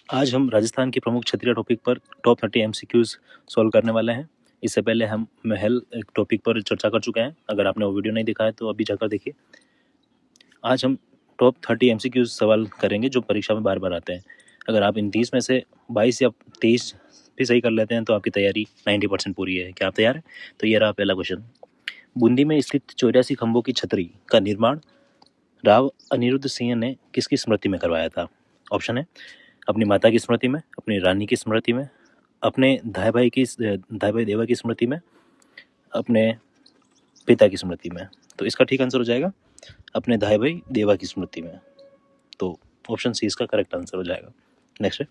आज हम राजस्थान की प्रमुख क्षेत्रीय टॉपिक पर टॉप 30 MCQs सॉल्व करने वाले हैं। इससे पहले हम महल एक टॉपिक पर चर्चा कर चुके हैं। अगर आपने वो वीडियो नहीं देखा है तो अभी जाकर देखिए। आज हम टॉप 30 MCQs सवाल करेंगे जो परीक्षा में बार बार आते हैं। अगर आप इन 30 में से 22 या 23 भी सही कर लेते हैं तो आपकी तैयारी 90% पूरी है। क्या आप तैयार हैं? तो ये रहा पहला क्वेश्चन। बूंदी में स्थित 84 खंभों की छतरी का निर्माण राव अनिरुद्ध सिंह ने किसकी स्मृति में करवाया था? ऑप्शन है अपनी माता की स्मृति में, अपनी रानी की स्मृति में, अपने धाई भाई देवा की स्मृति में, अपने पिता की स्मृति में। तो इसका ठीक आंसर हो जाएगा अपने धाई भाई देवा की स्मृति में। तो ऑप्शन सी इसका करेक्ट आंसर हो जाएगा। नेक्स्ट है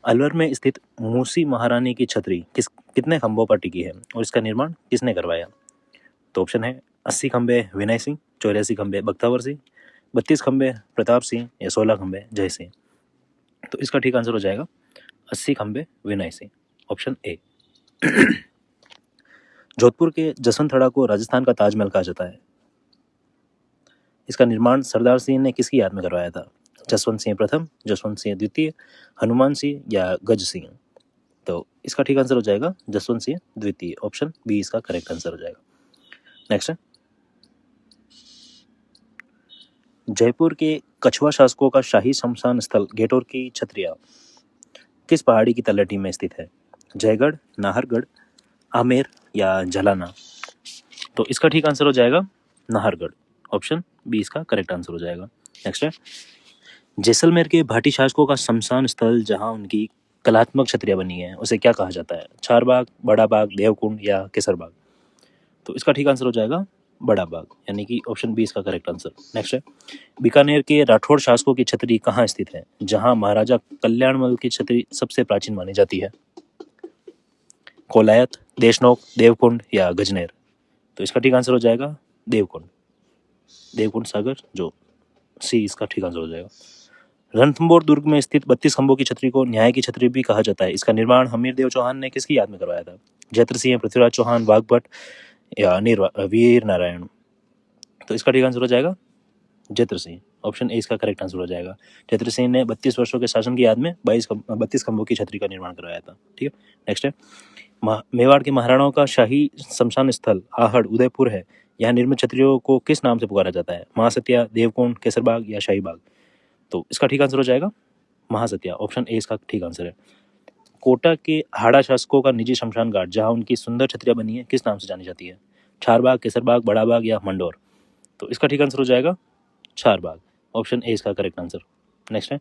अलवर में स्थित मूसी महारानी की छतरी कितने खंभों पर टिकी है और इसका निर्माण किसने करवाया? तो ऑप्शन है 80 खंभे विनय सिंह, 84 खंभे बख्तावर सिंह, 32 खंभे प्रताप सिंह या 16 खंभे जय सिंह। तो इसका ठीक आंसर हो जाएगा 80 खंभे विनय सिंह, ऑप्शन ए। जोधपुर के जसवंतथड़ा को राजस्थान का ताजमहल कहा जाता है। इसका निर्माण सरदार सिंह ने किसकी याद में करवाया था? जसवंत सिंह प्रथम, जसवंत सिंह द्वितीय, हनुमान सिंह या गज सिंह। तो इसका ठीक आंसर हो जाएगा जसवंत सिंह द्वितीय, ऑप्शन बी इसका करेक्ट आंसर हो जाएगा। नेक्स्ट है जयपुर के कछुआ शासकों का शाही शमशान स्थल गेटोर की छतरिया किस पहाड़ी की तलहटी में स्थित है? जयगढ़, नाहरगढ़, आमेर या जलाना। तो इसका ठीक आंसर हो जाएगा नाहरगढ़, ऑप्शन बी इसका करेक्ट आंसर हो जाएगा। नेक्स्ट है जैसलमेर के भाटी शासकों का शमशान स्थल जहां उनकी कलात्मक छतरिया बनी है उसे क्या कहा जाता है? चारबाग, बड़ा बाग, देवकुंड या केसरबाग। तो इसका ठीक आंसर हो जाएगा बड़ा बाग, यानी कि ऑप्शन बी इसका करेक्ट आंसर। नेक्स्ट है बीकानेर के राठौड़ शासकों की छतरी कहाँ स्थित है जहां महाराजा कल्याणमल की छतरी सबसे प्राचीन मानी जाती है? कोलायत, देशनोक, देवकुंड या गजनेर। तो इसका ठीक आंसर हो जाएगा देवकुंड सागर, जो सी इसका ठीक आंसर हो जाएगा। रणथंभौर दुर्ग में स्थित 32 खंभों की छतरी को न्याय की छतरी भी कहा जाता है। इसका निर्माण हमीरदेव चौहान ने किसकी याद में करवाया था? जयत्र सिंह, पृथ्वीराज चौहान, बागभट या वीर नारायण। तो इसका ठीक आंसर हो जाएगा जयत्र सिंह, ऑप्शन ए इसका करेक्ट आंसर हो जाएगा। जयत्र सिंह ने 32 वर्षों के शासन की याद में 32 खंभों की छतरी का निर्माण करवाया था। ठीक है, नेक्स्ट है मेवाड़ के महाराणाओं का शाही शमशान स्थल आहड़ उदयपुर है। यहाँ निर्मित छतरियों को किस नाम से पुकारा जाता है? महासत्या, देवकुंड, केसरबाग या शाहीबाग। तो इसका ठीक आंसर हो जाएगा महासत्या, ऑप्शन ए इसका ठीक आंसर है। कोटा के हाड़ा शासकों का निजी शमशान घाट जहाँ उनकी सुंदर छतरियां बनी है किस नाम से जानी जाती है? चारबाग, केसरबाग, बड़ा बाग या मंडोर। तो इसका ठीक आंसर हो जाएगा चारबाग, ऑप्शन ए इसका करेक्ट आंसर। नेक्स्ट है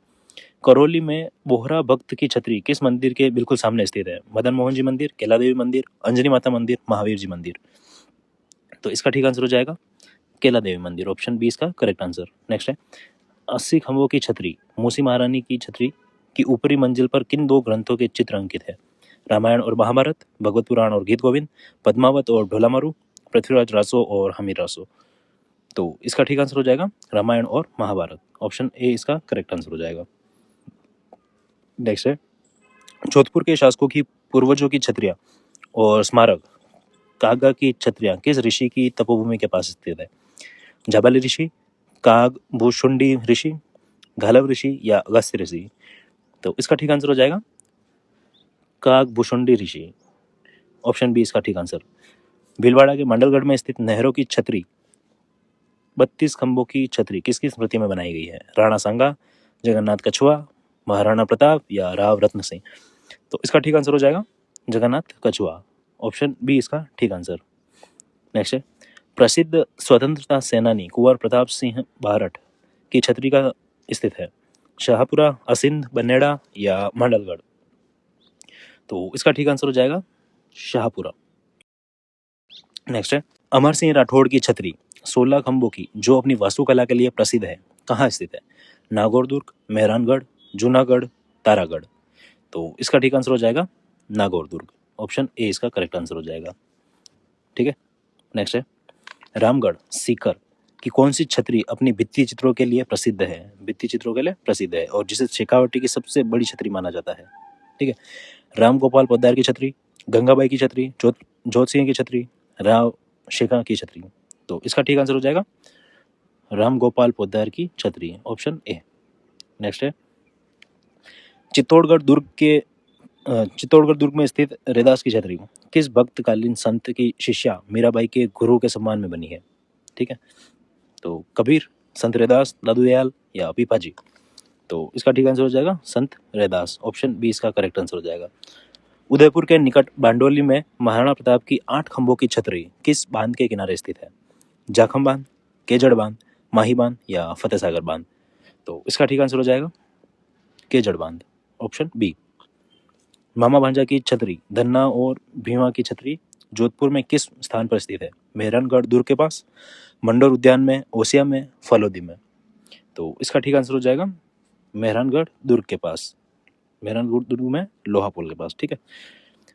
करौली में बोहरा भक्त की छतरी किस मंदिर के बिल्कुल सामने स्थित है? मदन मोहन जी मंदिर, केला देवी मंदिर, अंजनी माता मंदिर, महावीर जी मंदिर। तो इसका ठीक आंसर हो जाएगा केला देवी मंदिर, ऑप्शन बी इसका करेक्ट आंसर। नेक्स्ट है 80 खंभों की छतरी मूसी महारानी की छतरी की ऊपरी मंजिल पर किन दो ग्रंथों के चित्र अंकित है? रामायण और महाभारत, भगवत पुराण और गीत गोविंद, पद्मावत और ढोलामारू, पृथ्वीराज रासो और हमीर रासो। तो इसका ठीक आंसर हो जाएगा रामायण और महाभारत, ऑप्शन ए इसका करेक्ट आंसर हो जाएगा। नेक्स्ट है जोधपुर के शासकों की पूर्वजों की छतरियां और स्मारक कागा की छतरियां किस ऋषि की तपोभूमि के पास स्थित है? जाबाली ऋषि, काग भूषुंडी ऋषि, घालव ऋषि या अगस्त्य ऋषि। तो इसका ठीक आंसर हो जाएगा काग भूषुंडी ऋषि, ऑप्शन बी इसका ठीक आंसर। भीलवाड़ा के मंडलगढ़ में स्थित नहरों की छतरी 32 खंभों की छतरी किसकी स्मृति में बनाई गई है? राणा सांगा, जगन्नाथ कछुआ, महाराणा प्रताप या राव रत्न सिंह। तो इसका ठीक आंसर हो जाएगा जगन्नाथ कछुआ, ऑप्शन बी इसका ठीक आंसर। नेक्स्ट है प्रसिद्ध स्वतंत्रता सेनानी कुंवर प्रताप सिंह बारठ की छतरी का स्थित है? शाहपुरा, असिंध, बनेड़ा या मंडलगढ़। तो इसका ठीक आंसर हो जाएगा शाहपुरा। नेक्स्ट है अमर सिंह राठौड़ की छतरी 16 खंभों की जो अपनी वास्तुकला के लिए प्रसिद्ध है कहाँ स्थित है? नागौर दुर्ग, मेहरानगढ़, जूनागढ़, तारागढ़। तो इसका ठीक आंसर हो जाएगा नागौर दुर्ग, ऑप्शन ए इसका करेक्ट आंसर हो जाएगा। ठीक है, नेक्स्ट है रामगढ़ सीकर की कौन सी छतरी अपनी भित्ति चित्रों के लिए प्रसिद्ध है? भित्ति चित्रों के लिए प्रसिद्ध है और जिसे शेखावटी की सबसे बड़ी छतरी माना जाता है। ठीक है, राम गोपाल पोद्दार की छतरी, गंगाबाई की छतरी, जोत सिंह की छतरी, राव शेखा की छतरी। तो इसका ठीक आंसर हो जाएगा राम गोपाल पोद्दार की छतरी, ऑप्शन ए। नेक्स्ट है चित्तौड़गढ़ दुर्ग में स्थित रैदास की छतरी किस भक्तकालीन संत की शिष्या मीराबाई के गुरु के सम्मान में बनी है? ठीक है, तो कबीर, संत रैदास, दादू दयाल या पीपाजी। तो इसका ठीक आंसर हो जाएगा संत रैदास। ऑप्शन बी इसका करेक्ट आंसर हो जाएगा। उदयपुर के निकट बांडोली में महाराणा प्रताप की 8 खंभों की छतरी किस बांध के किनारे स्थित है? जाखम बांध, केजड़ बांध, माही बांध या फतेह सागर बांध। तो इसका ठीक आंसर हो जाएगा केजड़ बांध। Option B. मामा भांजा की छतरी धन्ना और भीमा की छतरी जोधपुर में किस स्थान पर स्थित है? मेहरानगढ़ दुर्ग के पास, मंडोर उद्यान में, ओसिया में, फलोदी में। तो इसका ठीक आंसर हो जाएगा मेहरानगढ़ दुर्ग के पास, मेहरानगढ़ दुर्ग में लोहा पुल के पास। ठीक है।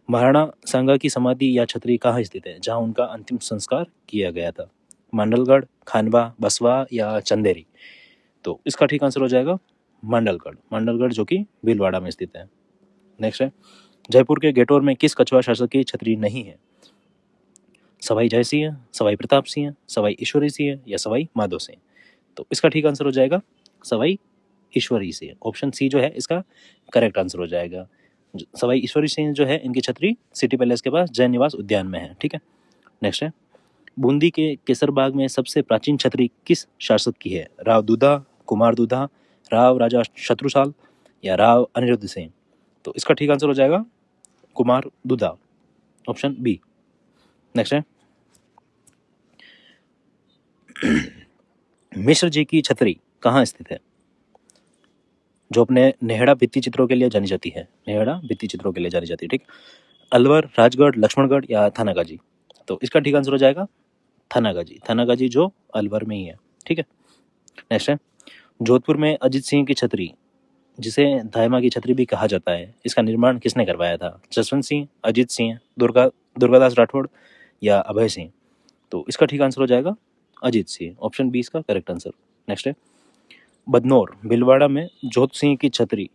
महाराणा सांगा की समाधि या छतरी कहाँ स्थित है जहां उनका अंतिम संस्कार किया गया था? मंडलगढ़, खानवा, बसवा या चंदेरी। तो इसका ठीक आंसर हो जाएगा मंडलगढ़ जो कि भीलवाड़ा में स्थित है। नेक्स्ट है, जयपुर के गेटोर में किस कछुआ शासक की छतरी नहीं है? सवाई जय सिंह, सवाई प्रताप सिंह, सवाई ईश्वरी सिंह या सवाई माधो सिंह। तो इसका ठीक आंसर हो जाएगा सवाई ईश्वरी सिंह। ऑप्शन सी जो है इसका करेक्ट आंसर हो जाएगा। सवाई ईश्वरी सिंह जो है इनकी छतरी सिटी पैलेस के पास जय निवास उद्यान में है। ठीक है। नेक्स्ट है, बूंदी के केसरबाग में सबसे प्राचीन छतरी किस शासक की है? राव दूधा, कुमार दूधा, राव राजा शत्रुसाल या राव अनिरुद्ध सिंह। तो इसका ठीक आंसर हो जाएगा कुमार दूधा। Option B. नेक्स्ट है, मिश्र जी की छतरी कहाँ स्थित है जो अपने नेहड़ा भित्ति चित्रों के लिए जानी जाती है? नेहड़ा भित्ति चित्रों के लिए जानी जाती है। ठीक, अलवर, राजगढ़, लक्ष्मणगढ़ या थानागाजी। तो इसका ठीक आंसर हो जाएगा थानागाजी जो अलवर में ही है। ठीक है। नेक्स्ट है, जोधपुर में अजीत सिंह की छतरी जिसे धायमा की छतरी भी कहा जाता है, इसका निर्माण किसने करवाया था? जसवंत सिंह, अजीत सिंह, दुर्गादास राठौड़ या अभय सिंह। तो इसका ठीक आंसर हो जाएगा अजीत सिंह। ऑप्शन बी इसका करेक्ट आंसर। नेक्स्ट है, बदनौर भीलवाड़ा में जोत सिंह की छतरी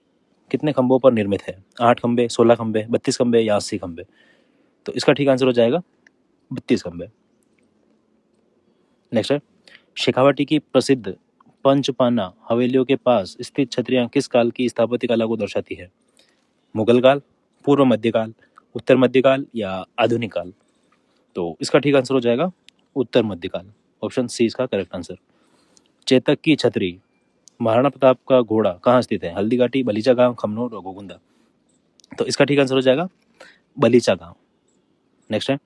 कितने खंभों पर निर्मित है? 8 खंभे, 16 खंभे, 32 खंभे या 80 खंभे। तो इसका ठीक आंसर हो जाएगा 32 खंभे। नेक्स्ट है, शेखावाटी की प्रसिद्ध पंचपाना हवेलियों के पास स्थित छतरियां किस काल की स्थापत्य कला को दर्शाती है? मुगल काल, पूर्व मध्यकाल, उत्तर मध्यकाल या आधुनिक काल। तो इसका ठीक आंसर हो जाएगा उत्तर मध्यकाल। ऑप्शन सी इसका करेक्ट आंसर। चेतक की छतरी महाराणा प्रताप का घोड़ा कहाँ स्थित है? हल्दीघाटी, बलीचा गांव, खमनोर और गोगुंदा। तो इसका ठीक आंसर हो जाएगा बलीचा गांव। नेक्स्ट है,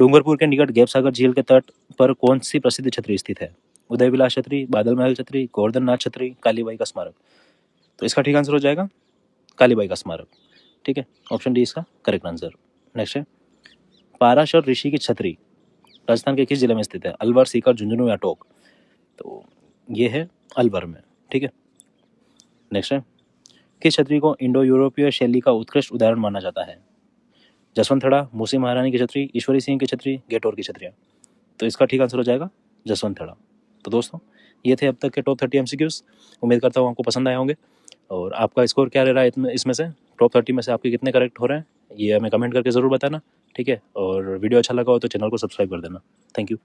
डूंगरपुर के निकट गैपसागर झील के तट पर कौन सी प्रसिद्ध छतरी स्थित है? उदय विलास छतरी, बादल महल छतरी, गोवर्धन नाथ छतरी, कालीबाई का स्मारक। तो इसका ठीक आंसर हो जाएगा कालीबाई का स्मारक। ठीक है। ऑप्शन डी इसका करेक्ट आंसर। नेक्स्ट है, पाराशर ऋषि की छतरी राजस्थान के किस जिले में स्थित है? अलवर, सीकर, झुंझुनू या टोंक। तो ये है अलवर में। ठीक है। नेक्स्ट है, किस छतरी को इंडो यूरोपीय शैली का उत्कृष्ट उदाहरण माना जाता है? जसवंतथड़ा, मूसी महारानी की छतरी, ईश्वरी सिंह की छतरी, गेटोर की छतरियाँ। तो इसका ठीक आंसर हो जाएगा जसवंतथड़ा। तो दोस्तों ये थे अब तक के टॉप 30 एमसीक्यूज। उम्मीद करता हूँ आपको पसंद आए होंगे। और आपका स्कोर क्या रह रहा है इसमें से? टॉप 30 में से आपके कितने करेक्ट हो रहे हैं ये हमें कमेंट करके ज़रूर बताना। ठीक है। और वीडियो अच्छा लगा हो तो चैनल को सब्सक्राइब कर देना। Thank you.